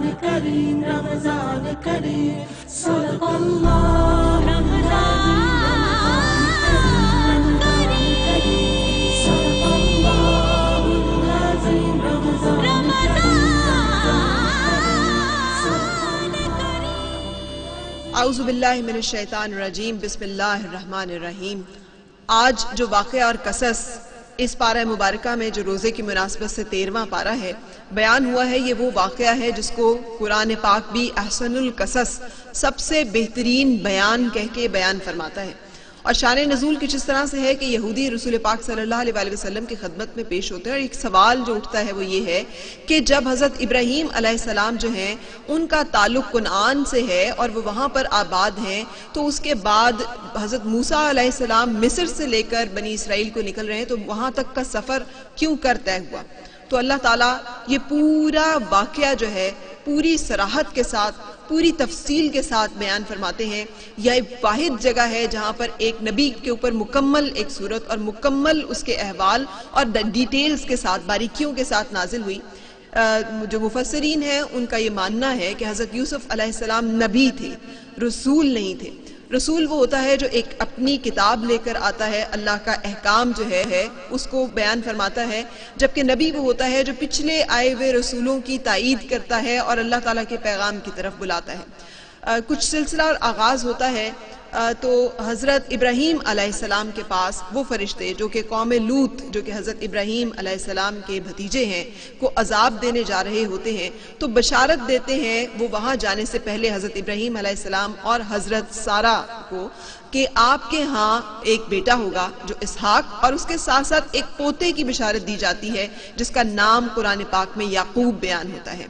رمضان کریم رمضان کریم صدق اللہ رمضان اعوذ باللہ من الشیطان الرجیم بسم اللہ الرحمن الرحیم۔ آج جو واقعہ اور قصص اس پارہ مبارکہ میں جو روزے کی مناسبت سے 13واں پارہ ہے بیان ہوا ہے، یہ وہ واقعہ ہے جس کو قرآن پاک بھی احسن القصص سب سے بہترین بیان کہہ کے بیان فرماتا ہے۔ اور شان نزول کچھ اس طرح سے ہے کہ یہودی رسول پاک صلی اللہ علیہ وسلم کی خدمت میں پیش ہوتے ہیں، اور ایک سوال جو اٹھتا ہے وہ یہ ہے کہ جب حضرت ابراہیم علیہ السلام جو ہیں ان کا تعلق کنعان سے ہے اور وہ وہاں پر آباد ہیں، تو اس کے بعد حضرت موسیٰ علیہ السلام مصر سے لے کر بنی اسرائیل کو نکل رہے ہیں، تو وہاں تک کا سفر کیوں کر طے ہوا؟ تو اللہ تعالیٰ یہ پورا واقعہ جو ہے پوری صراحت کے ساتھ پوری تفصیل کے ساتھ بیان فرماتے ہیں۔ یہ ایک واحد جگہ ہے جہاں پر ایک نبی کے اوپر مکمل ایک صورت اور مکمل اس کے احوال اور ڈیٹیلز کے ساتھ باریکیوں کے ساتھ نازل ہوئی۔ جو مفسرین ہیں ان کا یہ ماننا ہے کہ حضرت یوسف علیہ السلام نبی تھے، رسول نہیں تھے۔ رسول وہ ہوتا ہے جو ایک اپنی کتاب لے کر آتا ہے، اللہ کا احکام جو ہے اس کو بیان فرماتا ہے، جبکہ نبی وہ ہوتا ہے جو پچھلے آئے ہوئے رسولوں کی تائید کرتا ہے اور اللہ تعالیٰ کے پیغام کی طرف بلاتا ہے۔ کچھ سلسلہ اور آغاز ہوتا ہے تو حضرت ابراہیم علیہ السلام کے پاس وہ فرشتے جو کہ قوم لوط جو کہ حضرت ابراہیم علیہ السلام کے بھتیجے ہیں کو عذاب دینے جا رہے ہوتے ہیں، تو بشارت دیتے ہیں وہ وہاں جانے سے پہلے حضرت ابراہیم علیہ السلام اور حضرت سارہ کو کہ آپ کے ہاں ایک بیٹا ہوگا جو اسحاق، اور اس کے ساتھ ساتھ ایک پوتے کی بشارت دی جاتی ہے جس کا نام قرآن پاک میں یعقوب بیان ہوتا ہے۔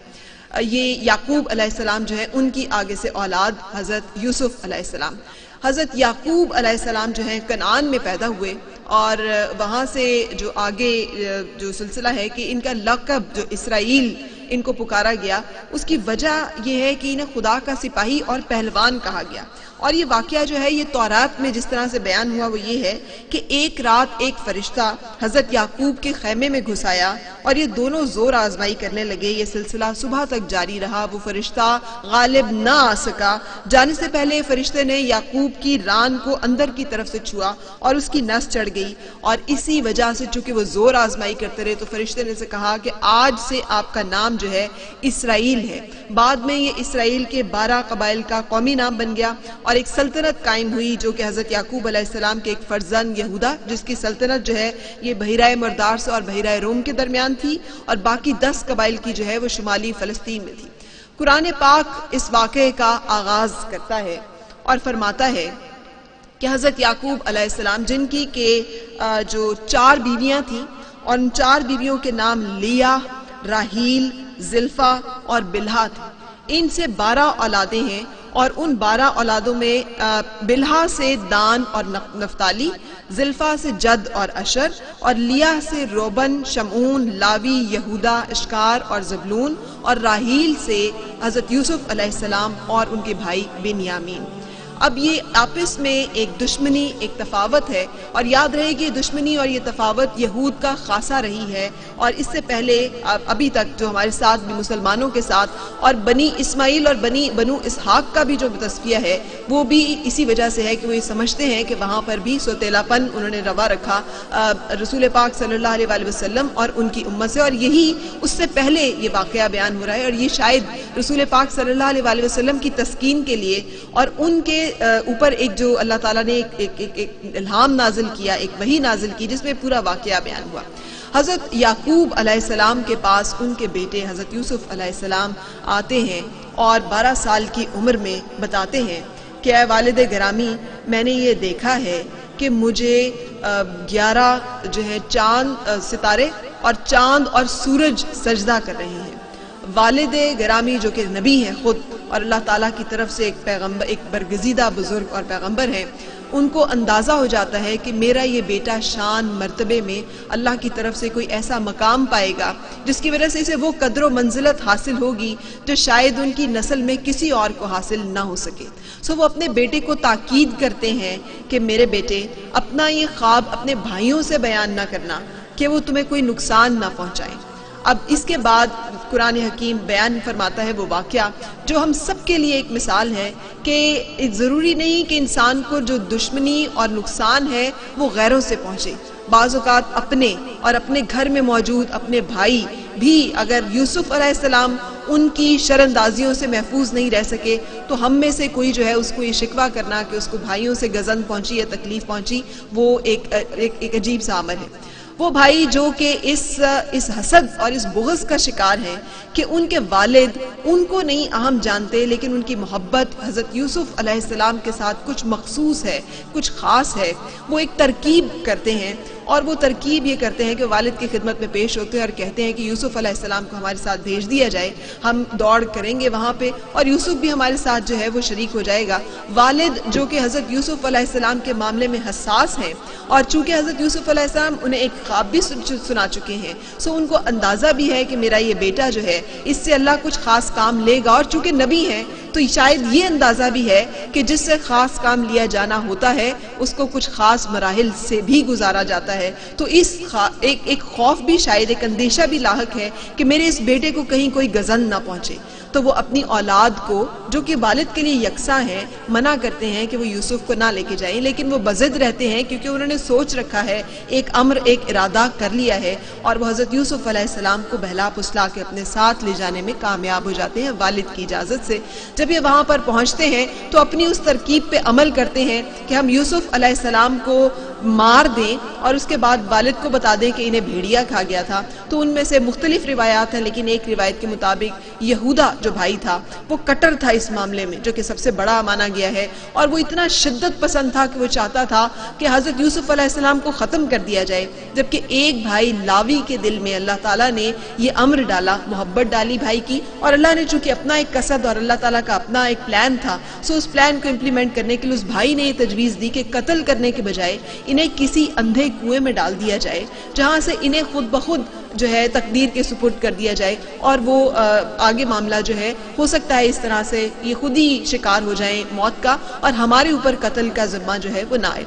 یہ یعقوب علیہ السلام جو ہے ان کی آگے سے اولاد حضرت یوسف علیہ السلام۔ حضرت یعقوب علیہ السلام جو ہیں کنعان میں پیدا ہوئے، اور وہاں سے جو آگے جو سلسلہ ہے کہ ان کا لقب جو اسرائیل ان کو پکارا گیا، اس کی وجہ یہ ہے کہ انہیں خدا کا سپاہی اور پہلوان کہا گیا۔ اور یہ واقعہ جو ہے یہ تورات میں جس طرح سے بیان ہوا وہ یہ ہے کہ ایک رات ایک فرشتہ حضرت یعقوب کے خیمے میں گھس آیا اور یہ دونوں زور آزمائی کرنے لگے۔ یہ سلسلہ صبح تک جاری رہا، وہ فرشتہ غالب نہ آ سکا۔ جانے سے پہلے فرشتے نے یعقوب کی ران کو اندر کی طرف سے چھوا اور اس کی نس چڑھ گئی، اور اسی وجہ سے چونکہ وہ زور آزمائی کرتے رہے تو فرشتے نے سے کہا کہ آج سے آپ کا نام جو ہے اسرائیل ہے۔ بعد میں یہ اسرائیل کے 12 قبائل کا قومی نام بن گیا، اور ایک سلطنت قائم ہوئی جو کہ حضرت یعقوب علیہ السلام کے ایک فرزند یہودا، جس کی سلطنت جو ہے یہ بحیرہ مردار سے اور بحیرہ روم کے درمیان تھی، اور باقی 10 قبائل کی جو ہے وہ شمالی فلسطین میں تھی۔ قرآن پاک اس واقعے کا آغاز کرتا ہے اور فرماتا ہے کہ حضرت یعقوب علیہ السلام جن کی کہ جو 4 بیویاں تھیں، اور ان 4 بیویوں کے نام لیا، راحیل، زلفا اور بلہا تھے، ان سے 12 اولادیں ہیں، اور ان 12 اولادوں میں بلہا سے دان اور نفتالی، زلفا سے جد اور اشر، اور لیا سے روبن، شمعون، لاوی، یہودا، اشکار اور زبلون، اور راحیل سے حضرت یوسف علیہ السلام اور ان کے بھائی بنیامین۔ اب یہ آپس میں ایک دشمنی، ایک تفاوت ہے، اور یاد رہے کہ یہ دشمنی اور یہ تفاوت یہود کا خاصہ رہی ہے، اور اس سے پہلے ابھی تک جو ہمارے ساتھ بھی مسلمانوں کے ساتھ، اور بنی اسماعیل اور بنو اسحاق کا بھی جو تصفیہ ہے وہ بھی اسی وجہ سے ہے کہ وہ یہ سمجھتے ہیں کہ وہاں پر بھی سوتیلا پن انہوں نے روا رکھا رسول پاک صلی اللہ علیہ وسلم اور ان کی امت سے، اور یہی اس سے پہلے یہ واقعہ بیان ہو رہا ہے، اور یہ شاید رسول پاک صلی اللہ علیہ وسلم کی تسکین کے لیے اور ان کے اوپر ایک جو اللہ تعالیٰ نے ایک الہام نازل کیا، ایک وحی نازل کی جس میں پورا واقعہ بیان ہوا۔ حضرت یعقوب علیہ السلام کے پاس ان کے بیٹے حضرت یوسف علیہ السلام آتے ہیں اور 12 سال کی عمر میں بتاتے ہیں کہ اے والد گرامی، میں نے یہ دیکھا ہے کہ مجھے 11 جو ہے چاند، ستارے اور چاند اور سورج سجدہ کر رہے ہیں۔ والد گرامی جو کہ نبی ہیں خود اور اللہ تعالیٰ کی طرف سے ایک پیغمبر، ایک برگزیدہ بزرگ اور پیغمبر ہیں، ان کو اندازہ ہو جاتا ہے کہ میرا یہ بیٹا شان مرتبے میں اللہ کی طرف سے کوئی ایسا مقام پائے گا جس کی وجہ سے اسے وہ قدر و منزلت حاصل ہوگی جو شاید ان کی نسل میں کسی اور کو حاصل نہ ہو سکے۔ وہ اپنے بیٹے کو تاکید کرتے ہیں کہ میرے بیٹے، اپنا یہ خواب اپنے بھائیوں سے بیان نہ کرنا کہ وہ تمہیں کوئی نقصان نہ پہنچائیں۔ اب اس کے بعد قرآن حکیم بیان فرماتا ہے وہ واقعہ جو ہم سب کے لیے ایک مثال ہے کہ ضروری نہیں کہ انسان کو جو دشمنی اور نقصان ہے وہ غیروں سے پہنچے. بعض اوقات اپنے اور اپنے گھر میں موجود اپنے بھائی بھی اگر یوسف علیہ السلام ان کی شراندازیوں سے محفوظ نہیں رہ سکے تو ہم میں سے کوئی جو ہے اس کو یہ شکوہ کرنا کہ اس کو بھائیوں سے گزن پہنچی یا تکلیف پہنچی وہ ایک عجیب سا عمل ہے. وہ بھائی جو کہ اس حسد اور اس بغض کا شکار ہیں کہ ان کے والد ان کو نہیں اہم جانتے لیکن ان کی محبت حضرت یوسف علیہ السلام کے ساتھ کچھ مخصوص ہے، کچھ خاص ہے. وہ ایک ترکیب کرتے ہیں اور وہ ترکیب یہ کرتے ہیں کہ والد کی خدمت میں پیش ہوتے ہیں اور کہتے ہیں کہ یوسف علیہ السلام کو ہمارے ساتھ بھیج دیا جائے، ہم دوڑ کریں گے وہاں پہ اور یوسف بھی ہمارے ساتھ جو ہے وہ شریک ہو جائے گا. والد جو کہ حضرت یوسف علیہ السلام کے معاملے میں حساس ہیں اور چونکہ حضرت یوسف علیہ السلام انہیں ایک خواب بھی سنا چکے ہیں، سو ان کو اندازہ بھی ہے کہ میرا یہ بیٹا جو ہے اس سے اللہ کچھ خاص کام لے گا، اور چونکہ نبی ہیں تو شاید یہ اندازہ بھی ہے کہ جس سے خاص کام لیا جانا ہوتا ہے اس کو کچھ خاص مراحل سے بھی گزارا جاتا ہے. تو ایک خوف بھی شاید، ایک اندیشہ بھی لاحق ہے کہ میرے اس بیٹے کو کہیں کوئی گزن نہ پہنچے. تو وہ اپنی اولاد کو جو کہ والد کے لیے یکساں ہیں منع کرتے ہیں کہ وہ یوسف کو نہ لے کے جائیں، لیکن وہ بضد رہتے ہیں کیونکہ انہوں نے سوچ رکھا ہے، ایک امر ایک ارادہ کر لیا ہے اور وہ حضرت یوسف علیہ السلام کو بہلا پسلا کے اپنے ساتھ لے جانے میں کامیاب ہو جاتے ہیں والد کی اجازت سے. جب یہ وہاں پر پہنچتے ہیں تو اپنی اس ترکیب پہ عمل کرتے ہیں کہ ہم یوسف علیہ السلام کو مار دیں اور اس کے بعد والد کو بتا دیں کہ انہیں بھیڑیا کھا گیا تھا. تو ان میں سے مختلف روایات ہیں لیکن ایک روایت کے مطابق یہودا جو بھائی تھا وہ کٹر تھا اس معاملے میں، جو کہ سب سے بڑا مانا گیا ہے، اور وہ اتنا شدت پسند تھا کہ وہ چاہتا تھا کہ حضرت یوسف علیہ السلام کو ختم کر دیا جائے. جبکہ ایک بھائی لاوی کے دل میں اللہ تعالیٰ نے یہ امر ڈالا، محبت ڈالی بھائی کی، اور اللہ نے چونکہ اپنا ایک قصد اور اللہ تعالیٰ کا اپنا ایک پلان تھا، سو اس پلان کو امپلیمنٹ کرنے کے لیے اس بھائی نے یہ تجویز دی کہ قتل کرنے کے بجائے انہیں کسی اندھے کنویں میں ڈال دیا جائے جہاں سے انہیں خود بخود جو ہے تقدیر کے سپرد کر دیا جائے، اور وہ آگے معاملہ جو ہے ہو سکتا ہے اس طرح سے یہ خود ہی شکار ہو جائیں موت کا اور ہمارے اوپر قتل کا ذمہ جو ہے وہ نہ آئے.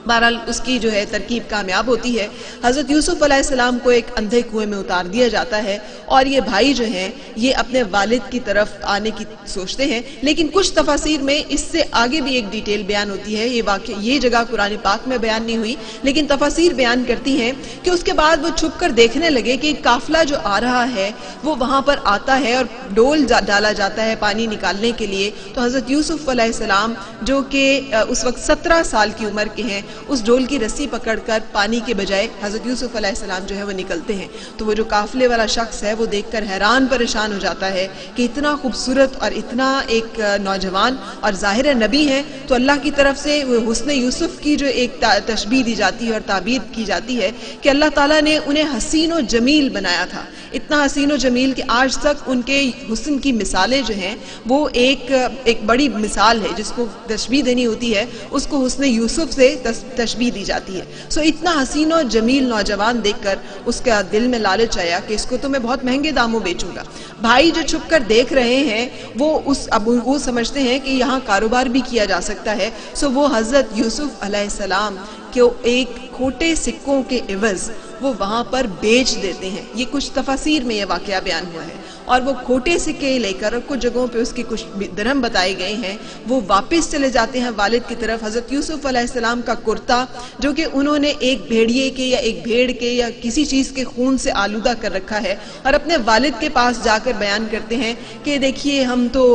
بہرحال اس کی جو ہے ترکیب کامیاب ہوتی ہے. حضرت یوسف علیہ السلام کو ایک اندھے کنویں میں اتار دیا جاتا ہے اور یہ بھائی جو ہیں یہ اپنے والد کی طرف آنے کی سوچتے ہیں، لیکن کچھ تفاسیر میں اس سے آگے بھی ایک ڈیٹیل بیان ہوتی ہے. یہ واقعہ یہ جگہ قرآن پاک میں بیان نہیں ہوئی لیکن تفاسیر بیان کرتی ہیں کہ اس کے بعد وہ چھپ کر دیکھنے لگے کہ قافلہ جو آ رہا ہے وہ وہاں پر آتا ہے اور ڈول ڈالا جاتا ہے پانی نکالنے کے لیے. تو حضرت یوسف علیہ السلام جو کہ اس وقت 17 سال کی عمر کے ہیں اس ڈول کی رسی پکڑ کر پانی کے بجائے حضرت یوسف علیہ السلام جو ہے وہ نکلتے ہیں. تو وہ جو قافلے والا شخص ہے وہ دیکھ کر حیران پریشان ہو جاتا ہے کہ اتنا خوبصورت اور اتنا ایک نوجوان اور ظاہر نبی ہے، تو اللہ کی طرف سے وہ حسن یوسف کی جو ایک تشبیہ دی جاتی ہے اور تعبیر کی جاتی ہے کہ اللہ تعالیٰ نے انہیں حسین و جمیل بنایا تھا، اتنا حسین و جمیل کہ آج تک ان کے حسن کی مثالیں جو ہیں وہ ایک بڑی مثال ہے جس کو تشبیہ دینی ہوتی ہے اس کو حسن یوسف سے تشبیہ دی جاتی ہے. سو اتنا حسین و جمیل نوجوان دیکھ کر اس کا دل میں لالچ آیا کہ اس کو تو میں بہت مہنگے داموں بیچوں گا. بھائی جو چھپ کر دیکھ رہے ہیں وہ سمجھتے ہیں کہ یہاں کاروبار بھی کیا جا سکتا ہے، سو وہ حضرت یوسف علیہ السلام کو ایک کھوٹے سکوں کے عوض وہ وہاں پر بیچ دیتے ہیں. یہ کچھ تفاسیر میں یہ واقعہ بیان ہوا ہے اور وہ کھوٹے سکے لے کر کچھ جگہوں پہ اس کی کچھ درہم بتائے گئے ہیں وہ واپس چلے جاتے ہیں والد کی طرف. حضرت یوسف علیہ السلام کا کرتا جو کہ انہوں نے ایک بھیڑیے کے یا ایک بھیڑ کے یا کسی چیز کے خون سے آلودہ کر رکھا ہے، اور اپنے والد کے پاس جا کر بیان کرتے ہیں کہ دیکھیے ہم تو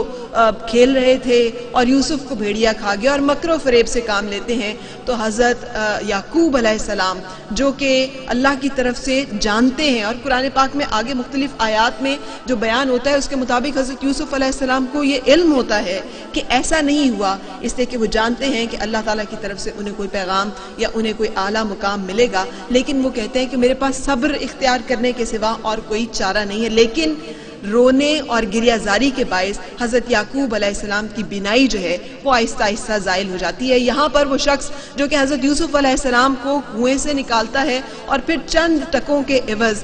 کھیل رہے تھے اور یوسف کو بھیڑیا کھا گیا، اور مکر و فریب سے کام لیتے ہیں. تو حضرت یعقوب علیہ السلام جو کہ اللہ کی طرف سے جانتے ہیں، اور قرآن پاک میں آگے مختلف آیات میں جو بیان ہوتا ہے اس کے مطابق حضرت یوسف علیہ السلام کو یہ علم ہوتا ہے کہ ایسا نہیں ہوا، اس لیے کہ وہ جانتے ہیں کہ اللہ تعالیٰ کی طرف سے انہیں کوئی پیغام یا انہیں کوئی اعلیٰ مقام ملے گا، لیکن وہ کہتے ہیں کہ میرے پاس صبر اختیار کرنے کے سوا اور کوئی چارہ نہیں ہے. لیکن رونے اور گریہ زاری کے باعث حضرت یعقوب علیہ السلام کی بینائی جو ہے وہ آہستہ آہستہ زائل ہو جاتی ہے. یہاں پر وہ شخص جو کہ حضرت یوسف علیہ السلام کو کنویں سے نکالتا ہے اور پھر چند ٹکوں کے عوض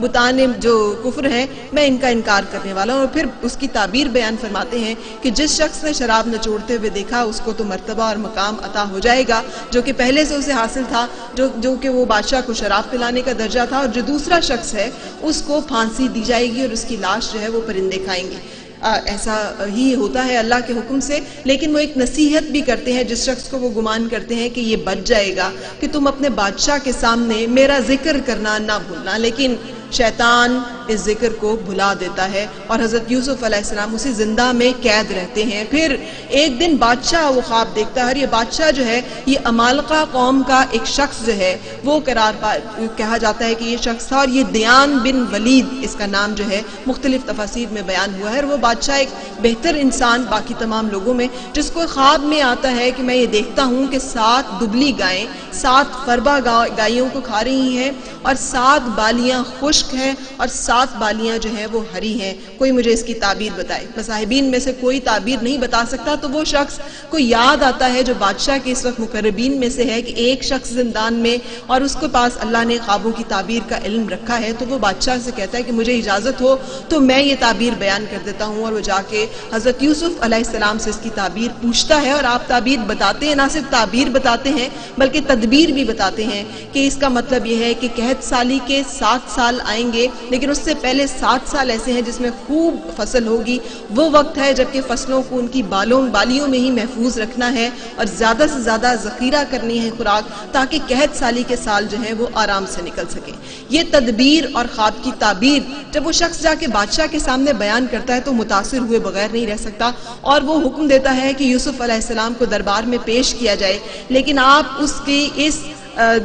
بتان جو کفر ہیں میں ان کا انکار کرنے والا ہوں. اور پھر اس کی تعبیر بیان فرماتے ہیں کہ جس شخص نے شراب نچوڑتے ہوئے دیکھا اس کو تو مرتبہ اور مقام عطا ہو جائے گا جو کہ پہلے سے اسے حاصل تھا، جو کہ وہ بادشاہ کو شراب پلانے کا درجہ تھا. اور جو دوسرا شخص ہے اس کو پھانسی دی جائے گی اور اس کی لاش جو ہے وہ پرندے کھائیں گے. ایسا ہی ہوتا ہے اللہ کے حکم سے. لیکن وہ ایک نصیحت بھی کرتے ہیں جس شخص کو وہ گمان کرتے ہیں کہ یہ بچ جائے گا کہ تم اپنے بادشاہ کے سامنے میرا ذکر کرنا نہ بھولنا. لیکن شیطان اس ذکر کو بھلا دیتا ہے اور حضرت یوسف علیہ السلام اسی زندہ میں قید رہتے ہیں. پھر ایک دن بادشاہ وہ خواب دیکھتا ہے اور یہ بادشاہ جو ہے یہ عمالقہ قوم کا ایک شخص جو ہے وہ کہا جاتا ہے کہ یہ شخص تھا. اور یہ دیان بن ولید اس کا نام جو ہے مختلف تفاسیر میں بیان ہوا ہے. اور وہ بادشاہ ایک بہتر انسان باقی تمام لوگوں میں، جس کو خواب میں آتا ہے کہ میں یہ دیکھتا ہوں کہ 7 دبلی گائیں 7 فربا گائیوں کو کھا رہی ہیں اور 7 بالیاں خشک ہیں اور 7 بالیاں جو ہیں وہ ہری ہیں. کوئی مجھے اس کی تعبیر بتائے. مصاحبین میں سے کوئی تعبیر نہیں بتا سکتا. تو وہ شخص کو یاد آتا ہے جو بادشاہ کے اس وقت مقربین میں سے ہے کہ ایک شخص زندان میں اور اس کے پاس اللہ نے خوابوں کی تعبیر کا علم رکھا ہے. تو وہ بادشاہ سے کہتا ہے کہ مجھے اجازت ہو تو میں یہ تعبیر بیان کر دیتا ہوں. اور وہ جا کے حضرت یوسف علیہ السلام سے اس کی تعبیر پوچھتا ہے اور آپ تعبیر بتاتے ہیں. نہ صرف تعبیر بتاتے ہیں بلکہ تدبیر بھی بتاتے ہیں کہ اس کا مطلب یہ ہے کہ قحط سالی کے 7 سال آئیں گے لیکن اس سے پہلے 7 سال ایسے ہیں جس میں خوب فصل ہوگی. وہ وقت ہے جبکہ فصلوں کو ان کی بالیوں میں ہی محفوظ رکھنا ہے اور زیادہ سے زیادہ ذخیرہ کرنی ہے خوراک تاکہ قحط سالی کے سال جو ہیں وہ آرام سے نکل سکیں. یہ تدبیر اور خواب کی تعبیر جب وہ شخص جا کے بادشاہ کے سامنے بیان کرتا ہے تو متاثر ہوئے بغیر نہیں رہ سکتا اور وہ حکم دیتا ہے کہ یوسف علیہ السلام کو دربار میں پیش کیا جائے. لیکن آپ اس کی اس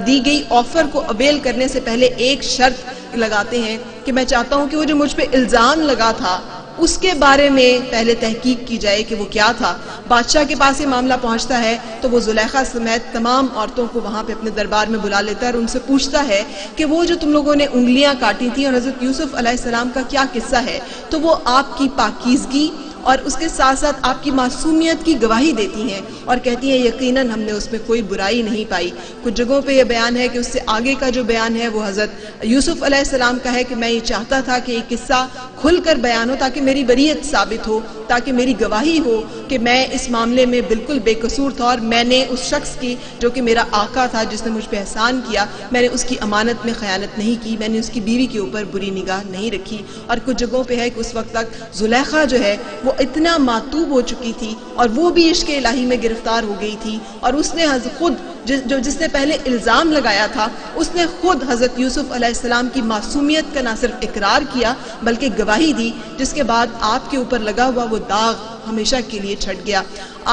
دی گئی آفر کو اویل کرنے سے پہلے ایک شرط لگاتے ہیں کہ میں چاہتا ہوں کہ وہ جو مجھ پہ الزام لگا تھا اس کے بارے میں پہلے تحقیق کی جائے کہ وہ کیا تھا. بادشاہ کے پاس یہ معاملہ پہنچتا ہے تو وہ زلیخا سمیت تمام عورتوں کو وہاں پہ اپنے دربار میں بلا لیتا ہے اور ان سے پوچھتا ہے کہ وہ جو تم لوگوں نے انگلیاں کاٹی تھیں اور حضرت یوسف علیہ السلام کا کیا قصہ ہے. تو وہ آپ کی پاکیزگی اور اس کے ساتھ ساتھ آپ کی معصومیت کی گواہی دیتی ہیں اور کہتی ہیں یقیناً ہم نے اس میں کوئی برائی نہیں پائی. کچھ جگہوں پہ یہ بیان ہے کہ اس سے آگے کا جو بیان ہے وہ حضرت یوسف علیہ السلام کا ہے کہ میں یہ چاہتا تھا کہ یہ قصہ کھل کر بیان ہو تاکہ میری بریت ثابت ہو، تاکہ میری گواہی ہو کہ میں اس معاملے میں بالکل بے قصور تھا اور میں نے اس شخص کی جو کہ میرا آقا تھا جس نے مجھ پہ احسان کیا، میں نے اس کی امانت میں خیانت نہیں کی، میں نے اس کی بیوی کے اوپر بری نگاہ نہیں رکھی. اور کچھ جگہوں پہ ہے کہ اس وقت تک زلیخا جو ہے وہ اتنا معتوب ہو چکی تھی اور وہ بھی عشق الہی میں گرفتار ہو گئی تھی اور اس نے خود جس نے پہلے الزام لگایا تھا اس نے خود حضرت یوسف علیہ السلام کی معصومیت کا نہ صرف اقرار کیا بلکہ گواہی دی، جس کے بعد آپ کے اوپر لگا ہوا وہ داغ ہمیشہ کے لیے چھٹ گیا.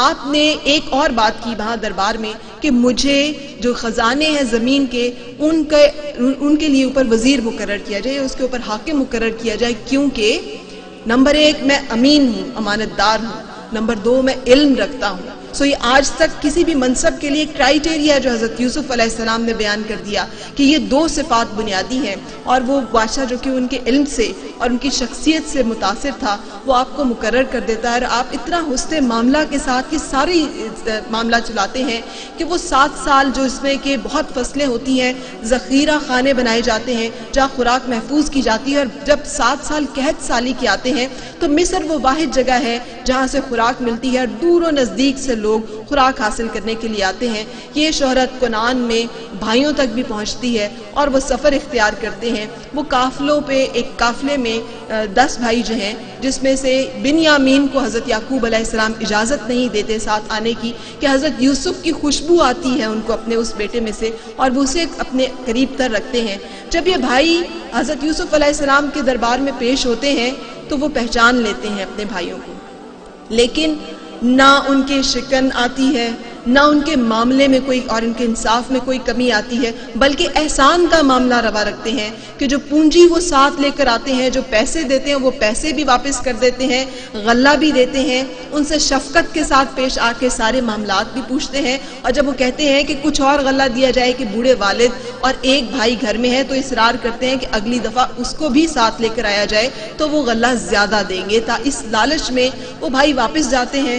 آپ نے ایک اور بات کی وہاں دربار میں کہ مجھے جو خزانے ہیں زمین کے ان کے لیے اوپر وزیر مقرر کیا جائے، اس کے اوپر حاکم مقرر کیا جائے، کیونکہ نمبر 1 میں امین ہوں، امانت دار ہوں، نمبر 2 میں علم رکھتا ہوں. یہ آج تک کسی بھی منصب کے لیے کرائیٹیریا جو حضرت یوسف علیہ السلام نے بیان کر دیا کہ یہ 2 صفات بنیادی ہیں اور وہ بادشاہ جو کہ ان کے علم سے اور ان کی شخصیت سے متاثر تھا وہ آپ کو مقرر کر دیتا ہے. اور آپ اتنا حسن معاملہ کے ساتھ یہ ساری معاملہ چلاتے ہیں کہ وہ 7 سال جو اس میں کہ بہت فصلیں ہوتی ہیں، ذخیرہ خانے بنائے جاتے ہیں جہاں خوراک محفوظ کی جاتی ہے، اور جب 7 سال قحط سالی کے آتے ہیں تو مصر وہ واحد جگہ ہے جہاں سے خوراک ملتی ہے اور دور و نزدیک سے لوگ خوراک حاصل کرنے کے لیے آتے ہیں. یہ شہرت کنعان میں بھائیوں تک بھی پہنچتی ہے اور وہ سفر اختیار کرتے ہیں. وہ قافلوں پہ ایک قافلے میں 10 بھائی جو ہیں جس میں سے بنیامین کو حضرت یعقوب علیہ السلام اجازت نہیں دیتے ساتھ آنے کی کہ حضرت یوسف کی خوشبو آتی ہے ان کو اپنے اس بیٹے میں سے اور وہ اسے اپنے قریب تر رکھتے ہیں. جب یہ بھائی حضرت یوسف علیہ السلام کے دربار میں پیش ہوتے ہیں تو وہ پہچان لیتے ہیں اپنے بھائیوں کو، لیکن نہ ان کے شکن آتی ہے، نہ ان کے معاملے میں کوئی اور ان کے انصاف میں کوئی کمی آتی ہے، بلکہ احسان کا معاملہ روا رکھتے ہیں کہ جو پونجی وہ ساتھ لے کر آتے ہیں، جو پیسے دیتے ہیں وہ پیسے بھی واپس کر دیتے ہیں، غلہ بھی دیتے ہیں، ان سے شفقت کے ساتھ پیش آ کے سارے معاملات بھی پوچھتے ہیں. اور جب وہ کہتے ہیں کہ کچھ اور غلہ دیا جائے کہ بوڑھے والد اور ایک بھائی گھر میں ہے تو اصرار کرتے ہیں کہ اگلی دفعہ اس کو بھی ساتھ لے کر آیا جائے تو وہ غلہ زیادہ دیں گے. اس لالچ میں وہ بھائی واپس جاتے ہیں